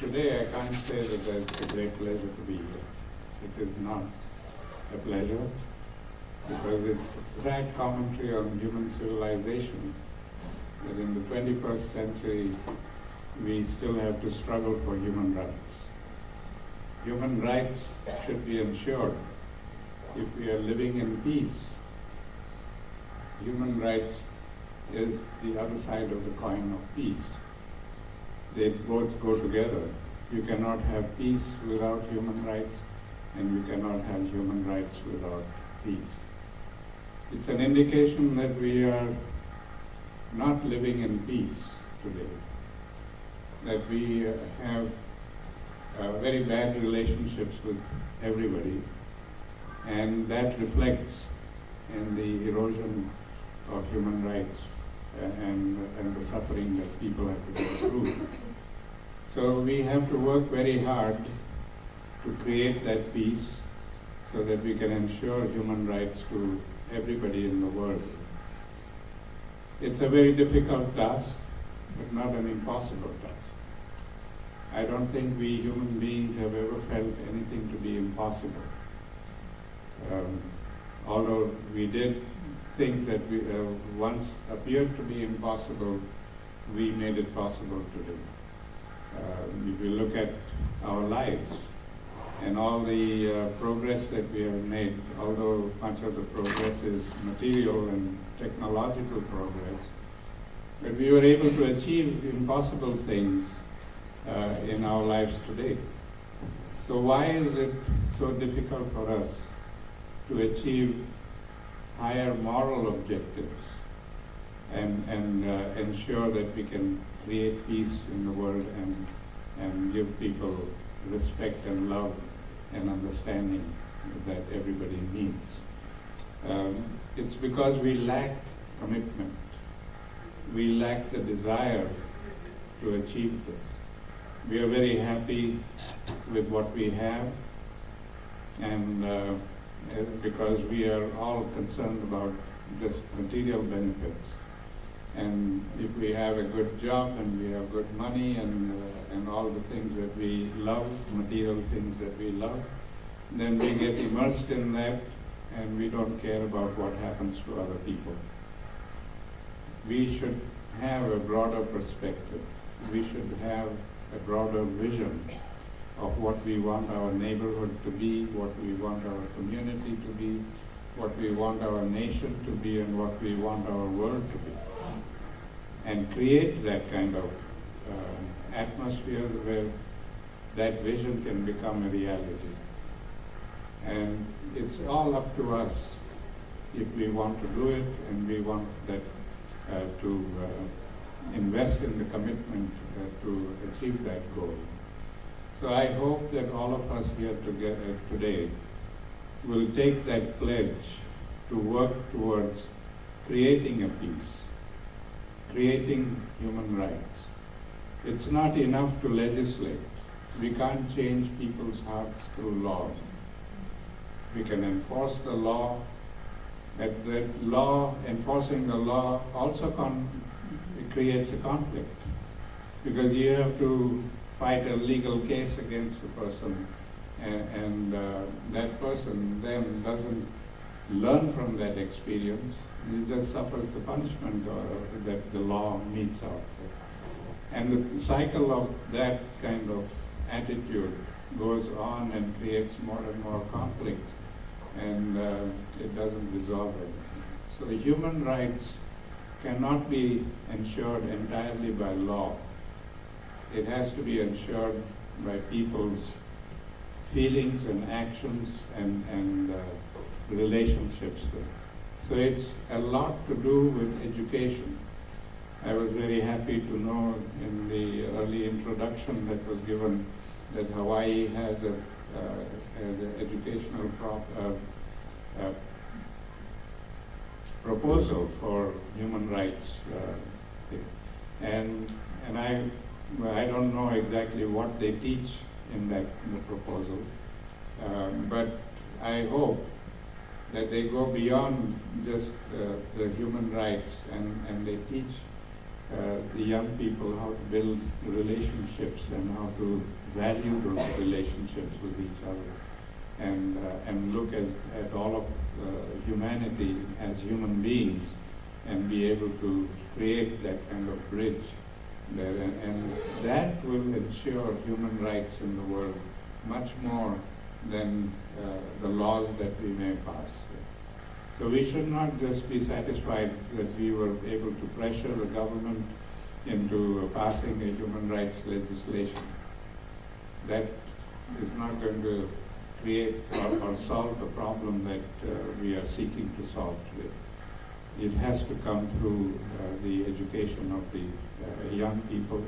today I can't say that it's a great pleasure to be here. It is not a pleasure because it's a sad commentary on human civilization that in the 21st century we still have to struggle for human rights. Human rights should be ensured if we are living in peace. Human rights is the other side of the coin of peace. They both go together. You cannot have peace without human rights, and you cannot have human rights without peace. It's an indication that we are not living in peace today, that we have very bad relationships with everybody, and that reflects in the erosion of human rights and the suffering that people have to go through. So we have to work very hard to create that peace so that we can ensure human rights to everybody in the world. It's a very difficult task, but not an impossible task. I don't think we human beings have ever felt anything to be impossible. Although we did think that we once appeared to be impossible, we made it possible today. If you look at our lives and all the progress that we have made, although much of the progress is material and technological progress, but we were able to achieve impossible things in our lives today. So why is it so difficult for us to achieve higher moral objectives and ensure that we can create peace in the world and give people respect and love and understanding that everybody needs? It's because we lack commitment. We lack the desire to achieve this. We are very happy with what we have, and because we are all concerned about just material benefits. And if we have a good job and we have good money and all the things that we love, material things that we love, then we get immersed in that and we don't care about what happens to other people. We should have a broader perspective. We should have a broader vision of what we want our neighborhood to be, what we want our community to be, what we want our nation to be, and what we want our world to be. And create that kind of atmosphere where that vision can become a reality. And it's all up to us if we want to do it, and we want that to invest in the commitment to achieve that goal. So I hope that all of us here today will take that pledge to work towards creating a peace, creating human rights. It's not enough to legislate. We can't change people's hearts through laws. We can enforce the law, but that law, enforcing the law also creates a conflict, because you have to fight a legal case against a person, and that person then doesn't learn from that experience. He just suffers the punishment that the law metes out. And the cycle of that kind of attitude goes on and creates more and more conflicts, and it doesn't resolve anything. So human rights cannot be ensured entirely by law. It has to be ensured by people's feelings and actions and relationships. So it's a lot to do with education. I was very happy to know in the early introduction that was given that Hawaii has an educational proposal for human rights. And I don't know exactly what they teach in the proposal, but I hope that they go beyond just the human rights and they teach the young people how to build relationships and how to value those relationships with each other, and look at all of humanity as human beings, and be able to create that kind of bridge there. And that will ensure human rights in the world much more than the laws that we may pass. So we should not just be satisfied that we were able to pressure the government into passing a human rights legislation. That is not going to create or solve the problem that we are seeking to solve today. It has to come through the education of the young people,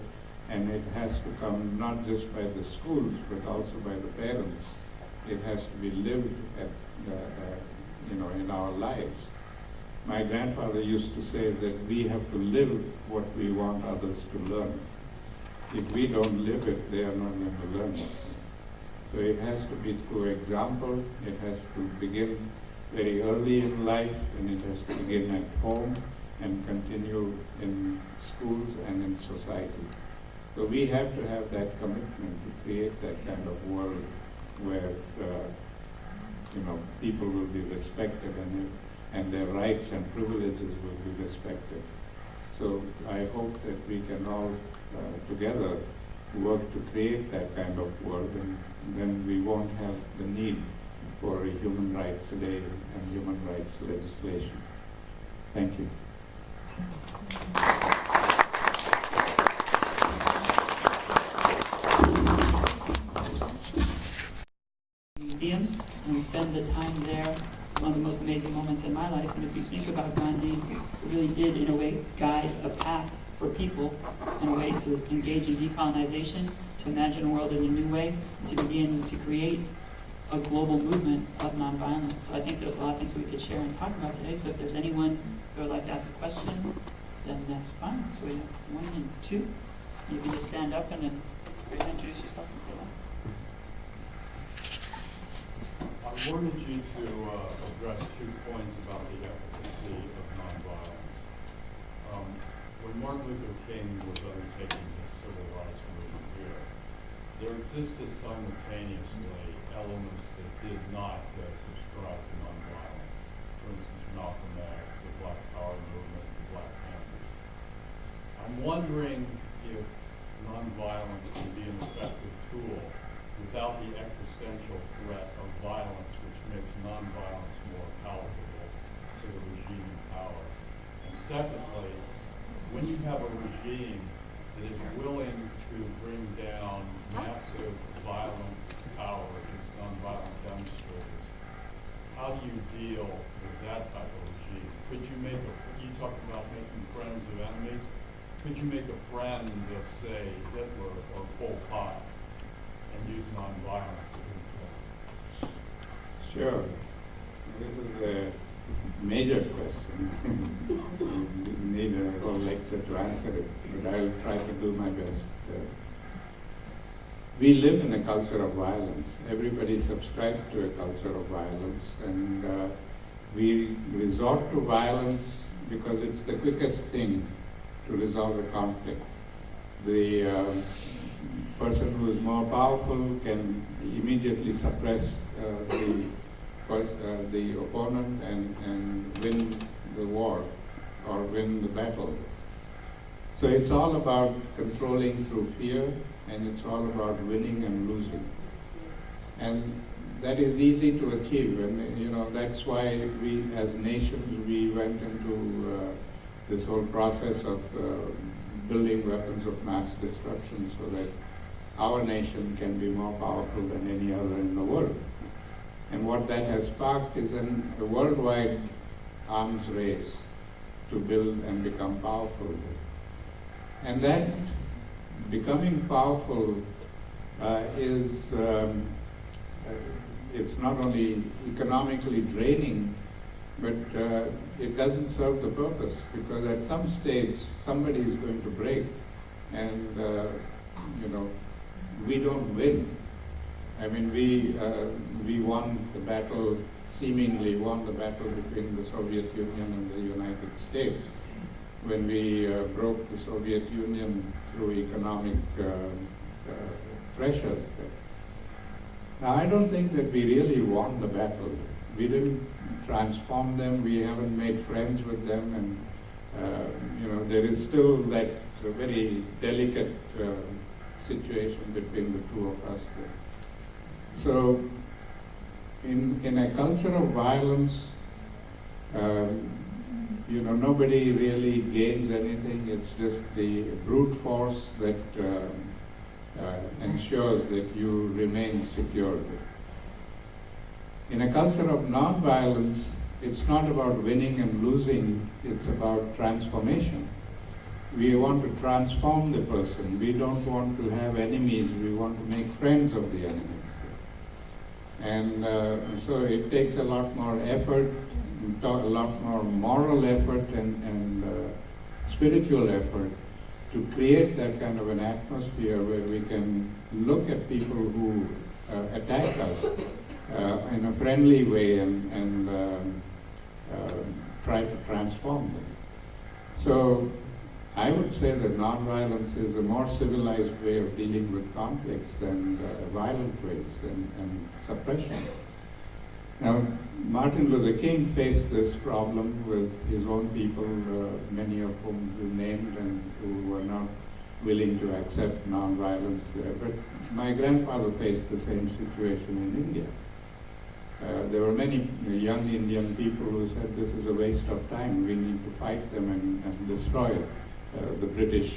and it has to come not just by the schools but also by the parents. It has to be lived at in our lives. My grandfather used to say that we have to live what we want others to learn. If we don't live it, they are not going to learn it. So it has to be through example. It has to begin very early in life, and it has to begin at home and continue in schools and in society. So we have to have that commitment to create that kind of world where people will be respected, and their rights and privileges will be respected. So I hope that we can all together work to create that kind of world, and then we won't have the need for a human rights day and human rights legislation. Thank you. Museums, and we spend the time there. One of the most amazing moments in my life. And if you think about Gandhi, it really did, in a way, guide a path for people in a way to engage in decolonization, to imagine a world in a new way, to begin to create a global movement of nonviolence. So I think there's a lot of things we could share and talk about today. So if there's anyone who would like to ask a question, then that's fine. So we have 1 and 2. You can just stand up and then introduce yourself and say that. I wanted you to address 2 points about the efficacy of nonviolence. When Martin Luther King was undertaking his civil rights movement here, there existed simultaneously elements that did not subscribe to nonviolence. For instance, Malcolm X, the Black Power movement, the Black Panthers. I'm wondering if nonviolence can be an effective tool without the existential threat of violence, which makes nonviolence more palatable to the regime in power. And secondly, when you have a regime that is willing to bring down massive violent power against nonviolent demonstrators, how do you deal with that type of regime? Could you you talked about making friends of enemies, could you make a friend of, say, Hitler or Pol Pot and use nonviolence against them? Sure. This is a major question. You need a whole lecture to answer it, but I'll try to do my best. We live in a culture of violence. Everybody subscribes to a culture of violence, and we resort to violence because it's the quickest thing to resolve a conflict. The person who is more powerful can immediately suppress the opponent and win the war or win the battle. So it's all about controlling through fear, and it's all about winning and losing. And that is easy to achieve, and that's why we as nations, we went into this whole process of building weapons of mass destruction so that our nation can be more powerful than any other in the world. And what that has sparked is a worldwide arms race to build and become powerful. And that becoming powerful it's not only economically draining, but it doesn't serve the purpose, because at some stage somebody is going to break, and we don't win. I mean, we won the battle, seemingly won the battle between the Soviet Union and the United States. when we broke the Soviet Union through economic pressures. Now, I don't think that we really won the battle. We didn't transform them, we haven't made friends with them, and there is still that very delicate situation between the two of us. So, in a culture of violence, nobody really gains anything. It's just the brute force that ensures that you remain secure. In a culture of non-violence, it's not about winning and losing, it's about transformation. We want to transform the person. We don't want to have enemies, we want to make friends of the enemies. And so it takes a lot more effort, a lot more moral effort and spiritual effort to create that kind of an atmosphere where we can look at people who attack us in a friendly way and try to transform them. So I would say that nonviolence is a more civilized way of dealing with conflicts than violent ways and suppression. Now, Martin Luther King faced this problem with his own people, many of whom you named and who were not willing to accept nonviolence there. But my grandfather faced the same situation in India. There were many young Indian people who said this is a waste of time, we need to fight them and destroy the British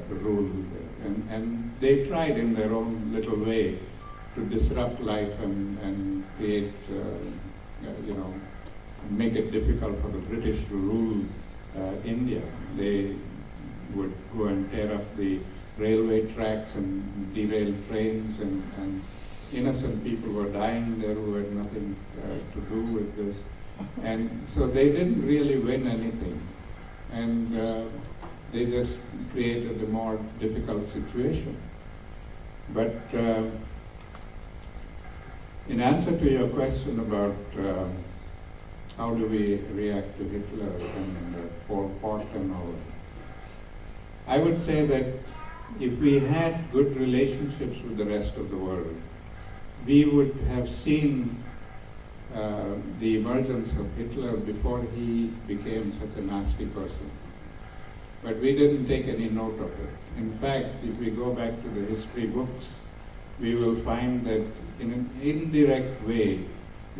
rule. And they tried in their own little way to disrupt life and create, make it difficult for the British to rule India. They would go and tear up the railway tracks and derail trains, and innocent people were dying there who had nothing to do with this. And so they didn't really win anything. And they just created a more difficult situation. But in answer to your question about how do we react to Hitler and Pol Pot and all, I would say that if we had good relationships with the rest of the world, we would have seen the emergence of Hitler before he became such a nasty person. But we didn't take any note of it. In fact, if we go back to the history books, we will find that in an indirect way,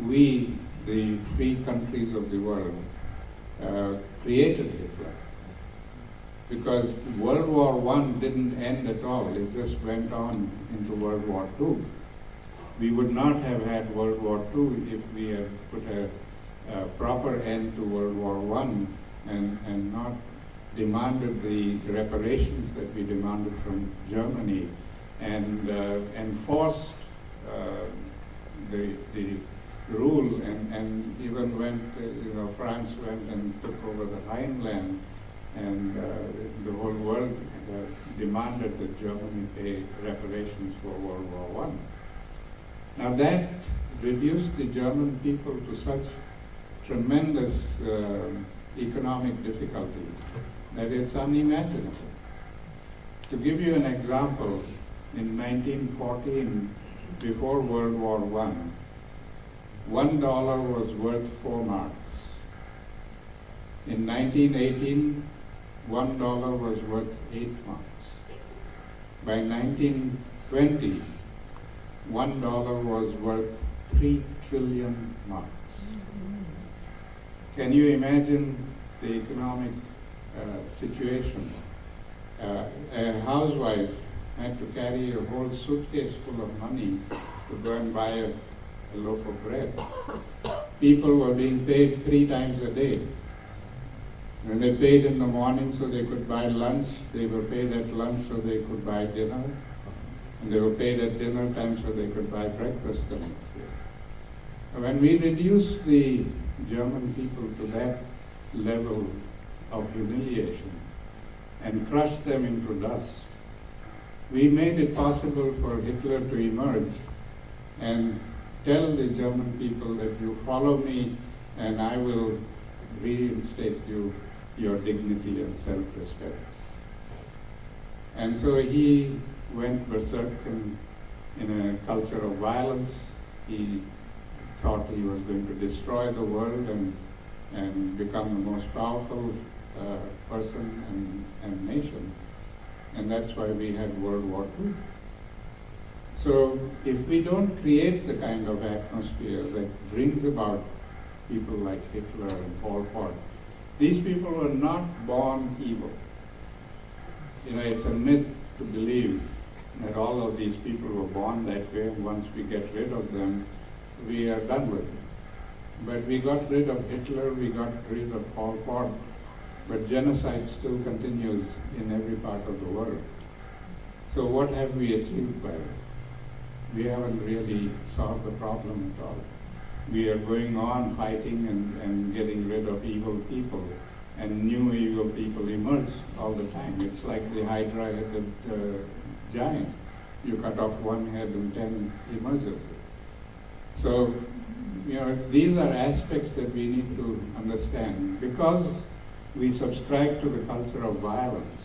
we, the free countries of the world, created Hitler. Because World War I didn't end at all, it just went on into World War II. We would not have had World War II if we had put a proper end to World War I and not demanded the reparations that we demanded from Germany and forced the rule and even went, France went and took over the Rhineland, and the whole world demanded that Germany pay reparations for World War I. Now that reduced the German people to such tremendous economic difficulties that it's unimaginable. To give you an example, in 1914, before World War I, $1 was worth 4 marks. In 1918, $1 was worth 8 marks. By 1920, $1 was worth 3 trillion marks. Can you imagine the economic situation? A housewife had to carry a whole suitcase full of money to go and buy a loaf of bread. People were being paid 3 times a day. When they paid in the morning so they could buy lunch, they were paid at lunch so they could buy dinner, and they were paid at dinner time so they could buy breakfast the next day. When we reduced the German people to that level of humiliation and crushed them into dust, we made it possible for Hitler to emerge and tell the German people that you follow me and I will reinstate you your dignity and self-respect. And so he went berserk in a culture of violence. He thought he was going to destroy the world and become the most powerful person and nation. And that's why we had World War II. So if we don't create the kind of atmosphere that brings about people like Hitler and Pol Pot, these people were not born evil. You know, it's a myth to believe that all of these people were born that way, and once we get rid of them, we are done with it. But we got rid of Hitler, we got rid of Pol Pot, but genocide still continues in every part of the world. So what have we achieved by it? We haven't really solved the problem at all. We are going on fighting and getting rid of evil people, and new evil people emerge all the time. It's like the Hydra-headed giant. You cut off one head and 10 emerges. So, you know, these are aspects that we need to understand. Because we subscribe to the culture of violence,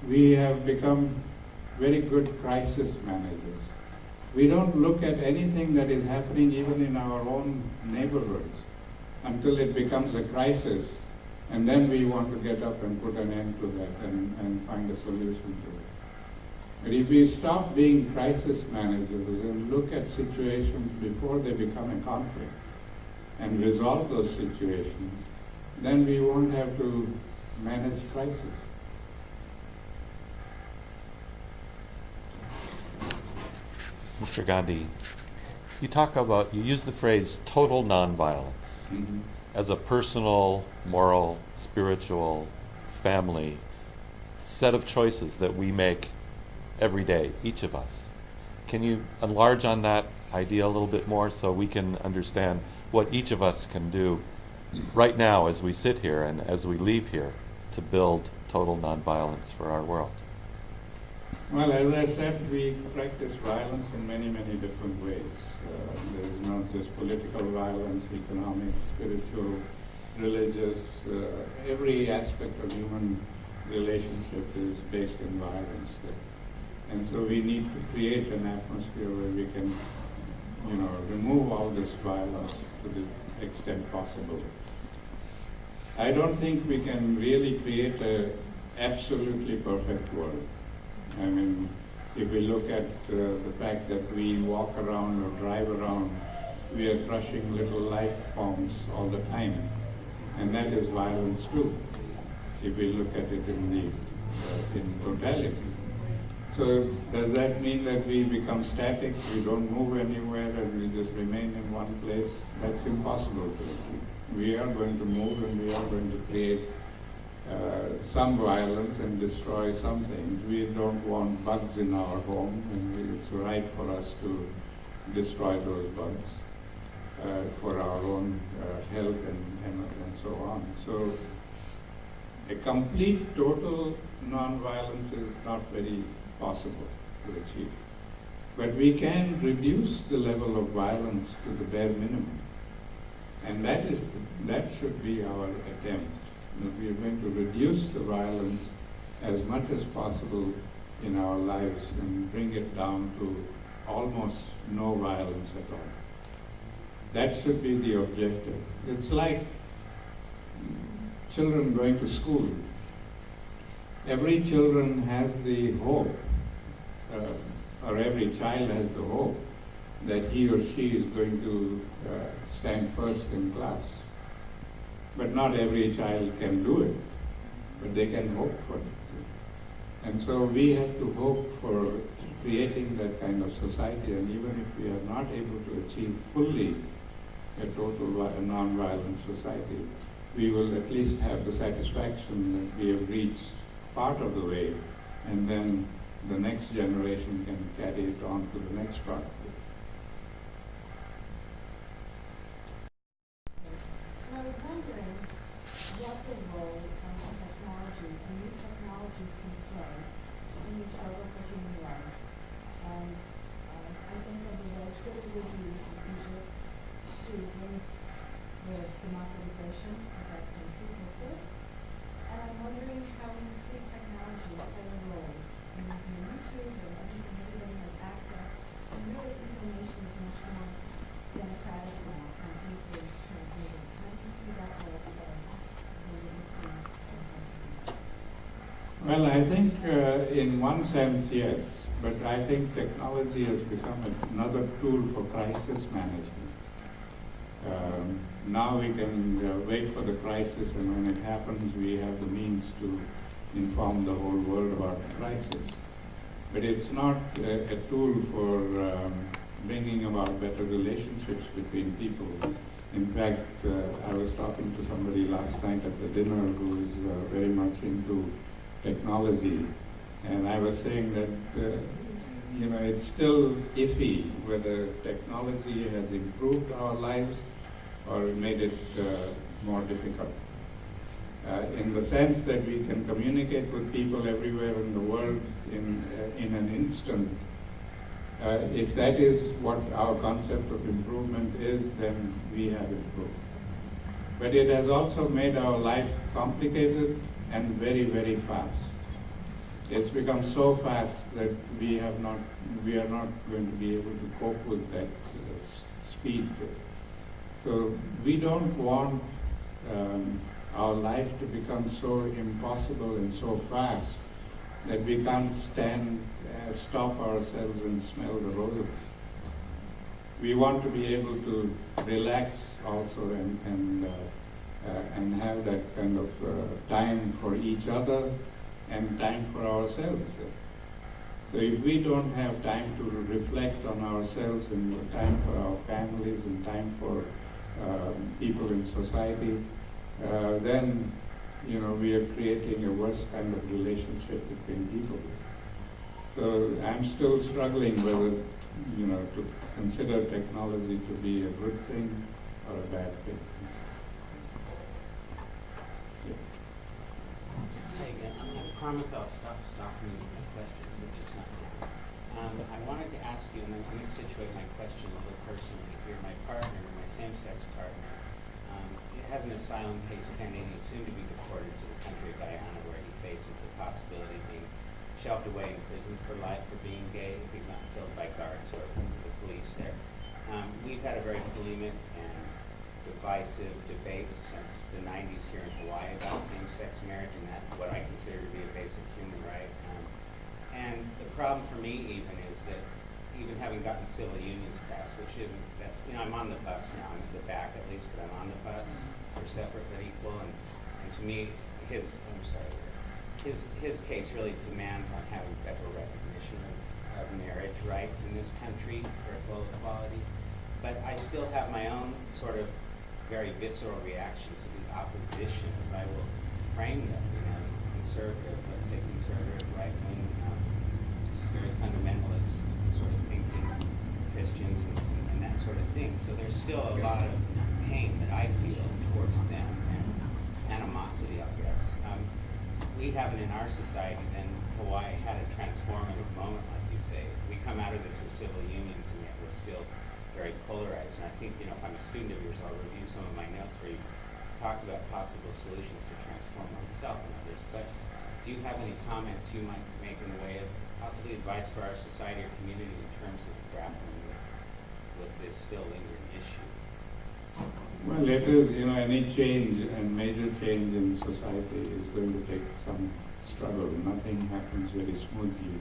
we have become very good crisis managers. We don't look at anything that is happening even in our own neighborhoods until it becomes a crisis, and then we want to get up and put an end to that and find a solution to it. But if we stop being crisis managers and look at situations before they become a conflict and resolve those situations, then we won't have to manage crisis. Mr. Gandhi, you use the phrase total nonviolence as a personal, moral, spiritual, family set of choices that we make every day, each of us. Can you enlarge on that idea a little bit more so we can understand what each of us can do right now as we sit here and as we leave here to build total nonviolence for our world? Well, as I said, we practice violence in many, many different ways. There's not just political violence, economic, spiritual, religious. Every aspect of human relationship is based in violence. And so we need to create an atmosphere where we can, you know, remove all this violence to the extent possible. I don't think we can really create an absolutely perfect world. I mean, if we look at the fact that we walk around or drive around, we are crushing little life forms all the time. And that is violence too, if we look at it in totality. So does that mean that we become static, we don't move anywhere, and we just remain in one place? That's impossible to achieve. We are going to move, and we are going to create some violence and destroy some things. We don't want bugs in our home, and it's right for us to destroy those bugs for our own health and so on. So a complete, total non-violence is not very possible to achieve. But we can reduce the level of violence to the bare minimum. And that should be our attempt. We are going to reduce the violence as much as possible in our lives and bring it down to almost no violence at all. That should be the objective. It's like children going to school. Every children has the hope, or every child has the hope that he or she is going to stand first in class. But not every child can do it, but they can hope for it. And so we have to hope for creating that kind of society, and even if we are not able to achieve fully a total non-violent society, we will at least have the satisfaction that we have reached part of the way, and then the next generation can carry it on to the next part of it. I was wondering what the role of technology and new technologies can play in the struggle for human rights. And I think of the way Twitter was used in Egypt to bring the democratization of that country with it. Well, I think in one sense, yes, but I think technology has become another tool for crisis management. Now we can wait for the crisis, and when it happens, we have the means to inform the whole world about the crisis. But it's not a tool for bringing about better relationships between people. In fact, I was talking to somebody last night at the dinner who is very much into technology, and I was saying that it's still iffy whether technology has improved our lives or made it more difficult. In the sense that we can communicate with people everywhere in the world in an instant. If that is what our concept of improvement is, then we have improved. But it has also made our life complicated and very, very fast. It's become so fast that we are not going to be able to cope with that speed. So we don't want our life to become so impossible and so fast that we can't stop ourselves and smell the roses. We want to be able to relax also and have that kind of time for each other and time for ourselves. So if we don't have time to reflect on ourselves and time for our families and time for people in society, then we are creating a worse kind of relationship between people. So I'm still struggling whether to consider technology to be a good thing or a bad thing. I promise I'll stop stopping you with my questions, but just not now. I wanted to ask you, and I'm going to situate my question a little personally. If you're my partner, my same-sex partner, has an asylum case pending. He's soon to be deported to the country of Guyana, where he faces the possibility of being shelved away in prison for life for being gay if he's not killed by guards or the police there. We've had a very polemic and divisive debate since the 90s here in Hawaii about same-sex marriage, and that's what I consider to be a basic human right. And the problem for me even is that even having gotten civil unions passed, I'm on the bus now. I'm at the back at least, but I'm on the bus. We're separate but equal, and to me, his case really demands on having federal recognition of marriage rights in this country for full equality. But I still have my own sort of very visceral reaction to the opposition, as I will frame them, conservative, let's say conservative, right-wing, very fundamentalist sort of thinking Christians and that sort of thing. So there's still a lot of pain that I feel towards them and animosity, I guess. We haven't in our society, then Hawaii had a transformative moment, like you say. We come out of this with civil unions, and yet we're still very polarized. And I think, if I'm a student of yours, I'll review some of my notes where you talked about possible solutions to transform oneself and others. But do you have any comments you might make in the way of possibly advice for our society or community in terms of grappling with this still lingering issue? Well, it is, any change and major change in society is going to take some struggle. Nothing happens very smoothly.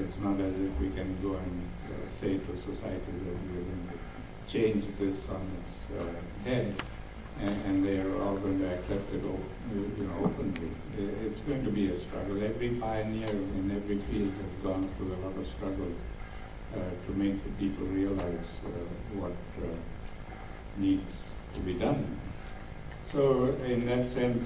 It's not as if we can go and say to society that we're going to change this on its head and they are all going to accept it openly. It's going to be a struggle. Every pioneer in every field has gone through a lot of struggle to make the people realize what needs to be done. So in that sense,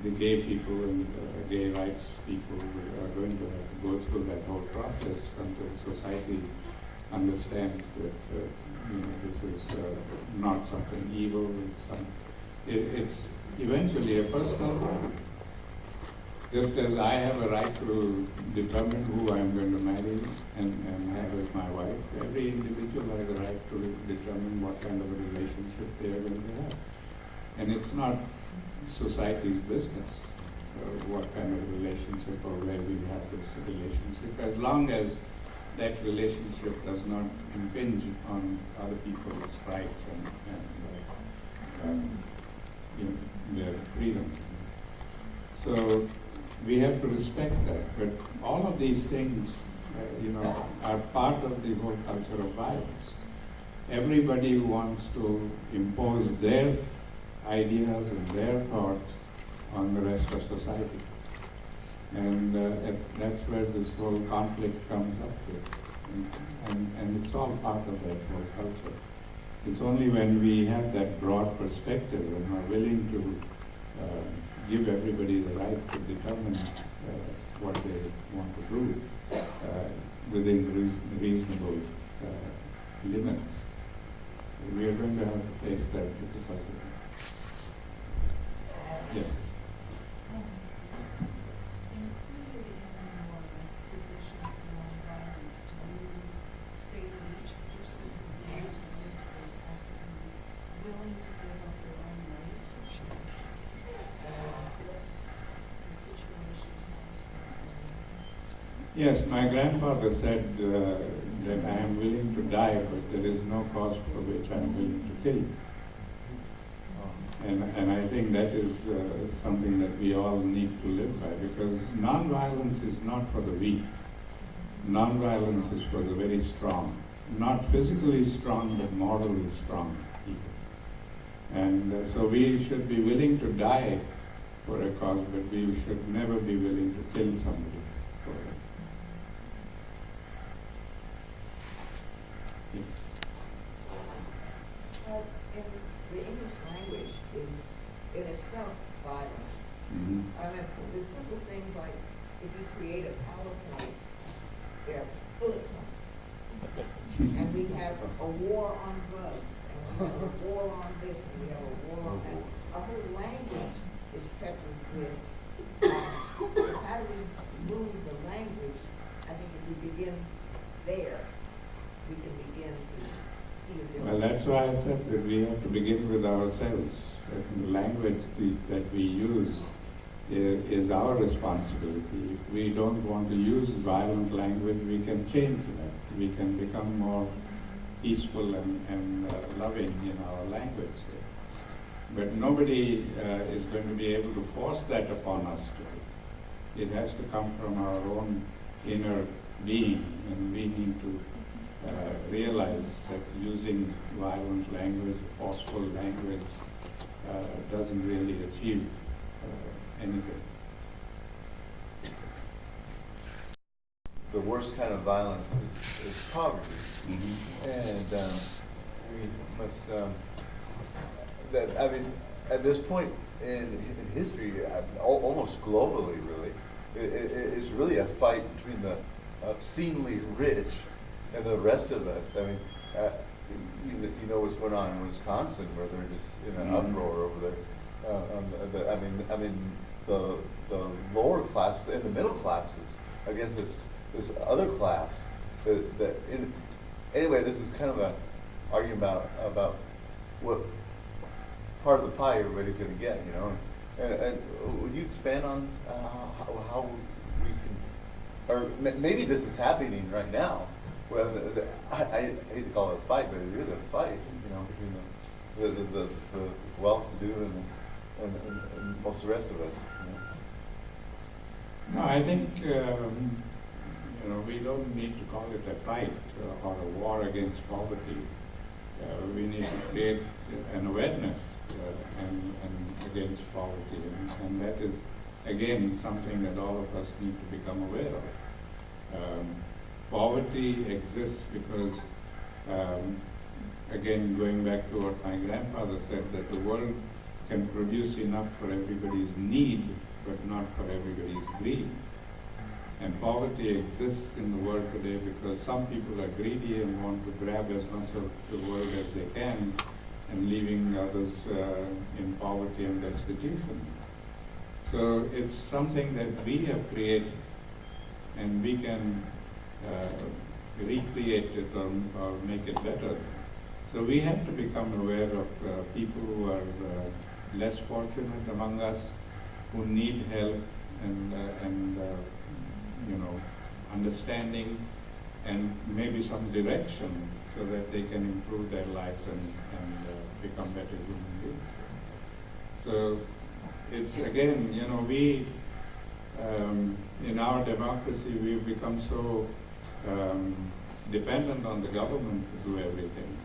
the gay people and gay rights people are going to have to go through that whole process until society understands that this is not something evil. It's eventually a personal right. Just as I have a right to determine who I'm going to marry and have with my wife, every individual has a right to determine what kind of a relationship they are going to have. And it's not society's business what kind of relationship or where we have this relationship, as long as that relationship does not impinge on other people's rights and their freedom. So we have to respect that. But all of these things, are part of the whole culture of violence. Everybody wants to impose their ideas and their thoughts on the rest of society. And that's where this whole conflict comes up with. And it's all part of that whole culture. It's only when we have that broad perspective and are willing to give everybody the right to determine what they want to do within reasonable limits, we are going to have to face that difficulty. Yes. Included in your position of nonviolence, do you say that each person who lives in this place has to be willing to give up their own life? The situation has been. Yes, my grandfather said that I am willing to die, but there is no cause for which I am willing to kill. And I think that is something that we all need to live by, because nonviolence is not for the weak. Nonviolence is for the very strong. Not physically strong, but morally strong people. And so we should be willing to die for a cause, but we should never be willing to kill somebody for it. In the English language is in itself violent. Mhm. I mean, the simple things like if you create a PowerPoint, there are bullet points. And we have a war on drugs, and we have a war on this, and we have a war on that. Our whole language is peppered with violence. So how do we move the language? I think if we begin there, we can begin to see a difference. Well, that's why I said that we have to begin with ourselves. The language that we use is our responsibility. If we don't want to use violent language, we can change that. We can become more peaceful and loving in our language. But nobody is going to be able to force that upon us today. It has to come from our own inner being, and we need to realize that using violent language, forceful language, doesn't really achieve anything. The worst kind of violence is poverty, and we must. At this point in history, almost globally, really, it's really a fight between the obscenely rich and the rest of us. I mean, you know what's going on in Wisconsin, where they're just in an uproar over there. The lower class and the middle classes against this other class. Anyway, this is kind of an argument about what part of the pie everybody's going to get, you know. And would you expand on how we can, or maybe this is happening right now? Well, I hate to call it a fight, but it is a fight, you know, between the well-to-do and most of the rest of us. You know? No, I think we don't need to call it a fight or a war against poverty. We need to create an awareness and against poverty, and that is again something that all of us need to become aware of. Poverty exists because, again, going back to what my grandfather said, that the world can produce enough for everybody's need, but not for everybody's greed. And poverty exists in the world today because some people are greedy and want to grab as much of the world as they can, and leaving others in poverty and destitution. So it's something that we have created, and we can recreate it or make it better. So we have to become aware of people who are less fortunate among us, who need help and understanding and maybe some direction, so that they can improve their lives and become better human beings. So it's again, in our democracy, we've become so dependent on the government to do everything.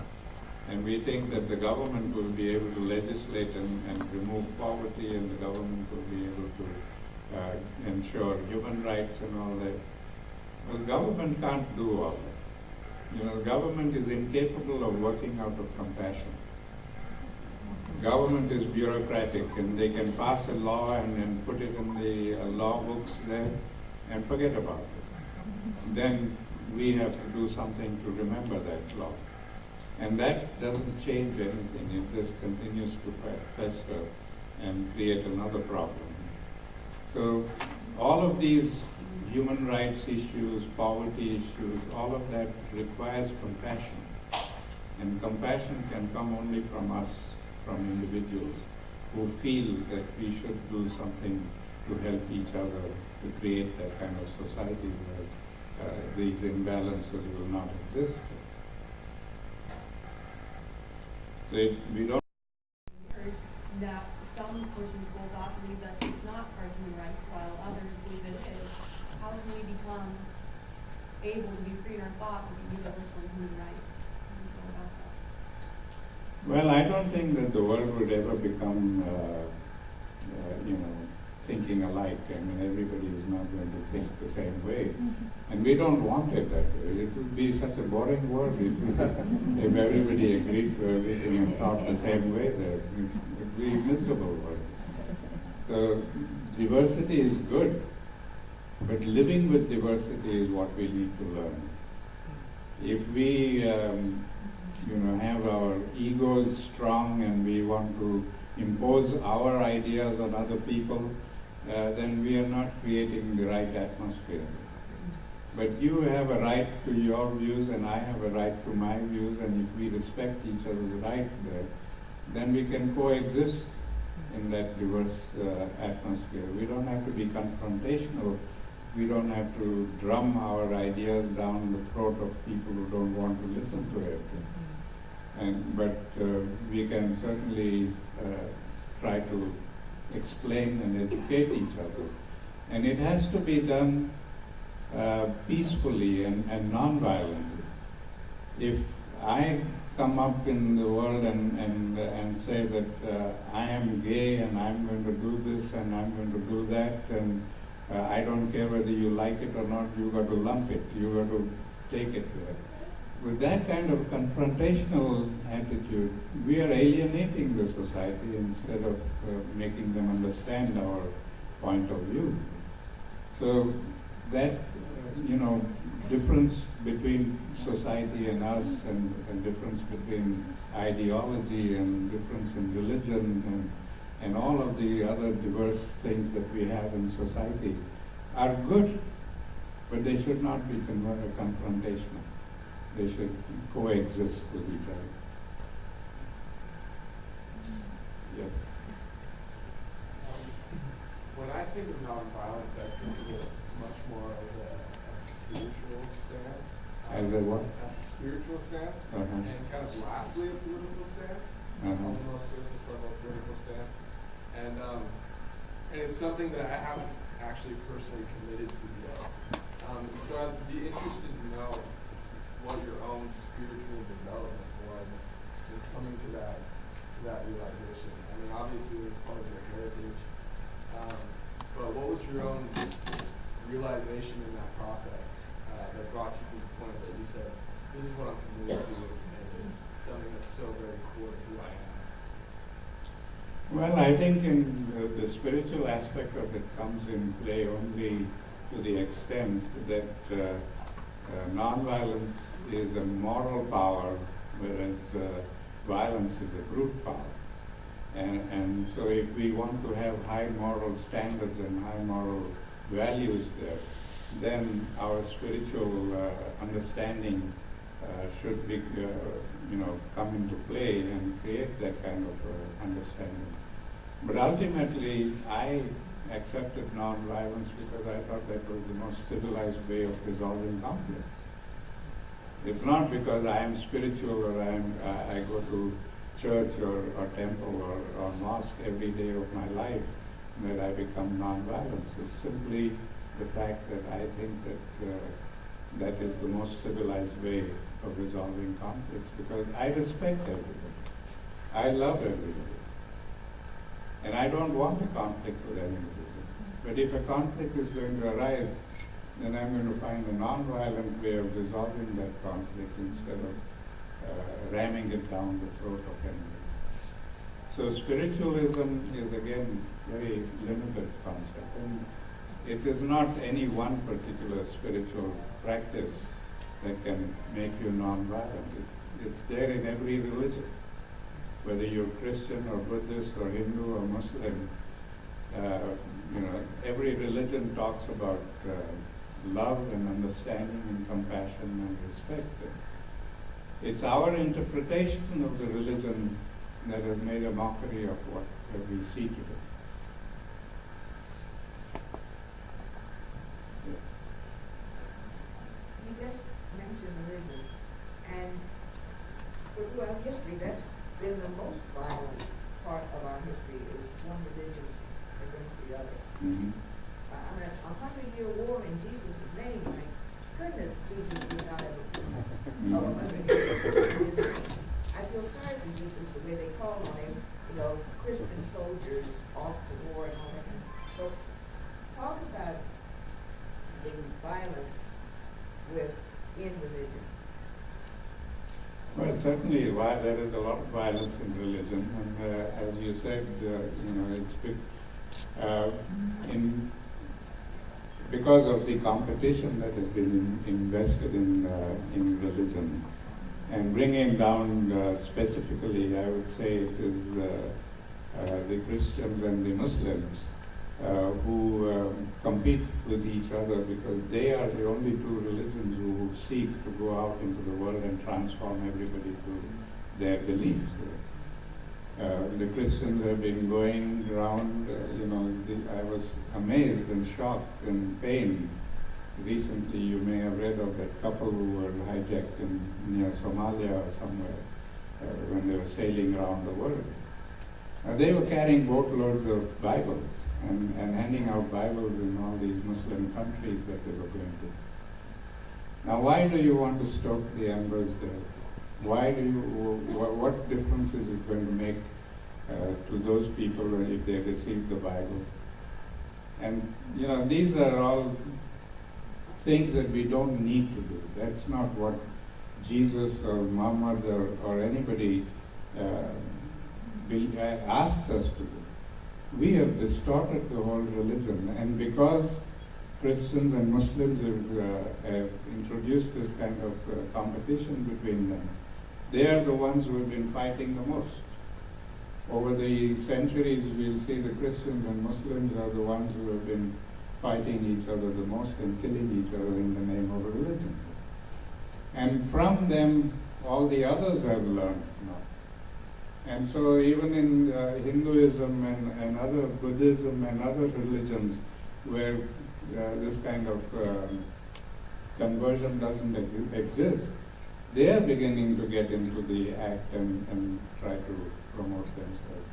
And we think that the government will be able to legislate and remove poverty, and the government will be able to ensure human rights and all that. Well, government can't do all that. You know, government is incapable of working out of compassion. Government is bureaucratic, and they can pass a law and put it in the law books there and forget about it. Then we have to do something to remember that law. And that doesn't change anything. It just continues to fester and create another problem. So all of these human rights issues, poverty issues, all of that requires compassion. And compassion can come only from us, from individuals who feel that we should do something to help each other to create that kind of society where these imbalances will not exist. So we don't. Heard that some persons will thought believe that it's not our human rights, while others believe it is. How can we become able to be free in our thought and be universal human rights? How do you feel about that? Well, I don't think that the world would ever become, thinking alike. I mean, everybody is not going to think the same way. And we don't want it that way. It would be such a boring world if everybody agreed to everything and thought the same way. It would be a miserable world. So diversity is good, but living with diversity is what we need to learn. If we have our egos strong and we want to impose our ideas on other people, then we are not creating the right atmosphere. But you have a right to your views and I have a right to my views, and if we respect each other's right there, then we can coexist in that diverse atmosphere. We don't have to be confrontational. We don't have to drum our ideas down the throat of people who don't want to listen to it. But we can certainly try to explain and educate each other. And it has to be done peacefully and non-violently. If I come up in the world and say that I am gay and I'm going to do this and I'm going to do that, and I don't care whether you like it or not, you got to lump it, you got to take it there. With that kind of confrontational attitude, we are alienating the society instead of making them understand our point of view. So that, difference between society and us, and difference between ideology and difference in religion and all of the other diverse things that we have in society are good, but they should not be confrontational. They should coexist with each other. Yes. When I think of nonviolence, I think of it much more as a spiritual stance. As a what? As a spiritual stance, Uh-huh. and kind of lastly a political stance, Uh-huh. on the most surface level political stance. And it's something that I haven't actually personally committed to yet. So I'd be interested to know what your own spiritual development was in coming to that realization. I mean, obviously it was part of your heritage, but what was your own realization in that process that brought you to the point that you said, this is what I'm committed to, and it's something that's so very core to who I am? Well, I think in the spiritual aspect of it comes in play only to the extent that nonviolence is a moral power, whereas violence is a brute power. And so if we want to have high moral standards and high moral values there, then our spiritual understanding should be, come into play and create that kind of understanding. But ultimately, I accepted nonviolence because I thought that was the most civilized way of resolving conflicts. It's not because I am spiritual or I go to church or temple or mosque every day of my life that I become nonviolent. It's simply the fact that I think that that is the most civilized way of resolving conflicts, because I respect everybody. I love everybody. And I don't want a conflict with anybody. But if a conflict is going to arise, then I'm going to find a non-violent way of resolving that conflict instead of ramming it down the throat of anybody. So spiritualism is again very limited concept, and it is not any one particular spiritual practice that can make you non-violent. It's there in every religion, whether you're Christian or Buddhist or Hindu or Muslim. Every religion talks about love and understanding and compassion and respect. It's our interpretation of the religion that has made a mockery of what we see today. You just mentioned religion, and throughout history, that's been the most violent part of our history, is one religion against the other. Mm-hmm. I mean, 100-year war in Jesus' name, my goodness, Jesus did not have a 100-year war in his name. I feel sorry for Jesus, the way they call on him, Christian soldiers off to war and all that. So talk about the violence in religion. Well, certainly there is a lot of violence in religion, and as you said, because of the competition that has been invested in religion, and bringing down specifically, I would say it is the Christians and the Muslims who compete with each other, because they are the only two religions who seek to go out into the world and transform everybody to their beliefs. The Christians have been going around, I was amazed and shocked and pained. Recently, you may have read of that couple who were hijacked near Somalia or somewhere when they were sailing around the world. They were carrying boatloads of Bibles and handing out Bibles in all these Muslim countries that they were going to. Now, why do you want to stoke the embers there? What difference is it going to make to those people if they receive the Bible? And, these are all things that we don't need to do. That's not what Jesus or Muhammad or anybody asked us to do. We have distorted the whole religion, and because Christians and Muslims have introduced this kind of competition between them, they are the ones who have been fighting the most. Over the centuries, we'll see the Christians and Muslims are the ones who have been fighting each other the most and killing each other in the name of religion. And from them, all the others have learned now. And so even in Hinduism and other Buddhism and other religions where this kind of conversion doesn't exist, they are beginning to get into the act and try to promote themselves.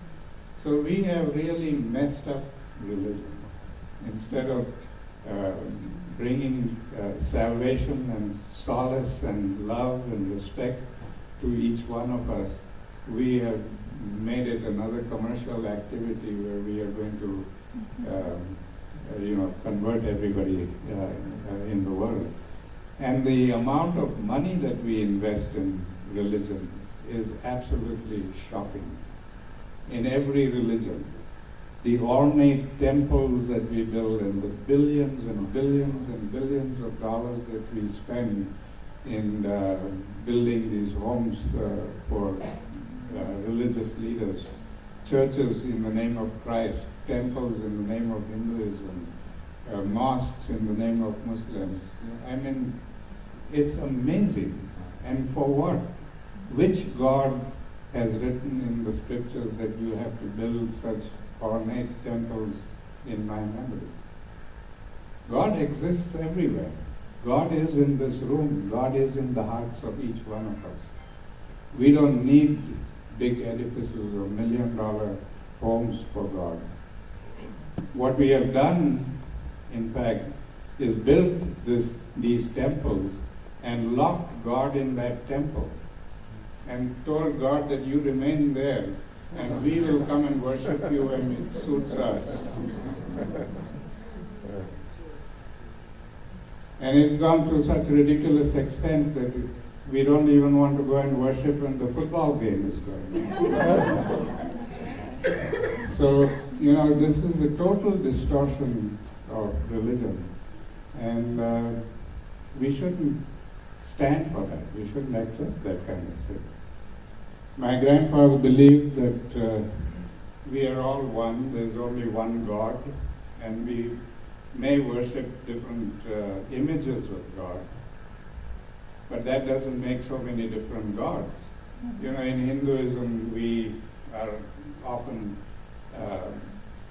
So we have really messed up religion. Instead of bringing salvation and solace and love and respect to each one of us, we have made it another commercial activity where we are going to convert everybody in the world. And the amount of money that we invest in religion is absolutely shocking. In every religion, the ornate temples that we build and the billions and billions and billions of dollars that we spend in building these homes for religious leaders, churches in the name of Christ, temples in the name of Hinduism, mosques in the name of Muslims. I mean, it's amazing. And for what? Which God has written in the scriptures that you have to build such ornate temples in my memory? God exists everywhere. God is in this room. God is in the hearts of each one of us. We don't need big edifices or $1 million homes for God. what we have done, in fact, is built these temples and locked God in that temple and told God that you remain there and we will come and worship you when it suits us. And it's gone to such ridiculous extent that we don't even want to go and worship when the football game is going on. So, this is a total distortion of religion. And we shouldn't stand for that. We shouldn't accept that kind of thing. My grandfather believed that we are all one, there's only one God, and we may worship different images of God, but that doesn't make so many different gods. In Hinduism, we are often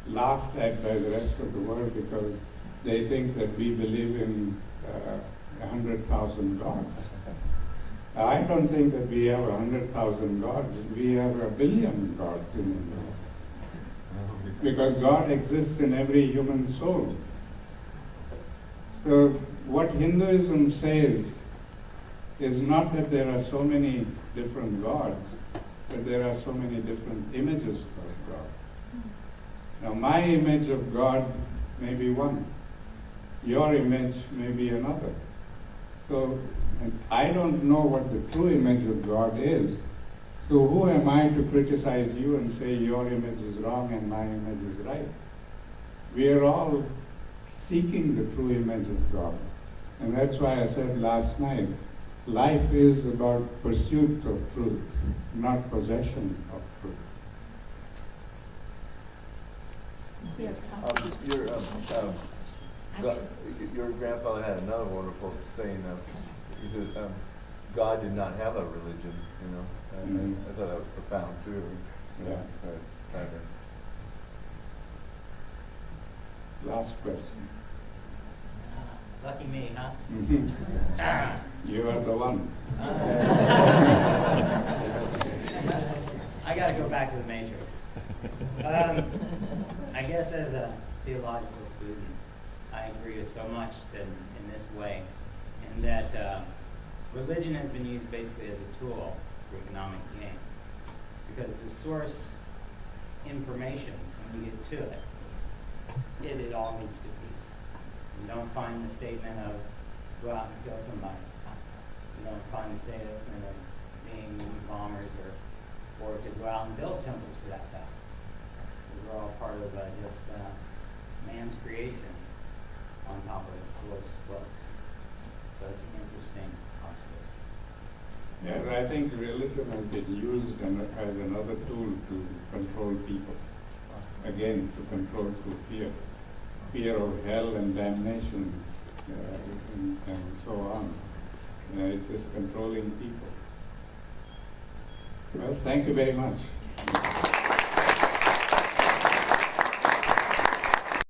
laughed at by the rest of the world because they think that we believe in 100,000 gods. I don't think that we have 100,000 gods. We have 1 billion gods in India. Because God exists in every human soul. So what Hinduism says is not that there are so many different gods, but there are so many different images of God. Now my image of God may be one. Your image may be another. So I don't know what the true image of God is. So who am I to criticize you and say your image is wrong and my image is right? We are all seeking the true image of God. And that's why I said last night, life is about pursuit of truth, not possession of truth. Your grandfather had another wonderful saying. He says, God did not have a religion, and I thought that was profound too. Yeah. Last question. Lucky me, huh? You are the one. I got to go back to the Matrix. I guess as a theological student, I agree with so much that in this way, in that religion has been used basically as a tool for economic gain. Because the source information, when you get to it, it all leads to peace. You don't find the statement of go out and kill somebody. You don't find the statement of being bombers or to go out and build temples for that fact. Those are all part of just man's creation on top of its source books. So it's an interesting observation. Yes, I think religion has been used as another tool to control people. Again, to control through fear. Fear of hell and damnation and so on. It's just controlling people. Well, thank you very much.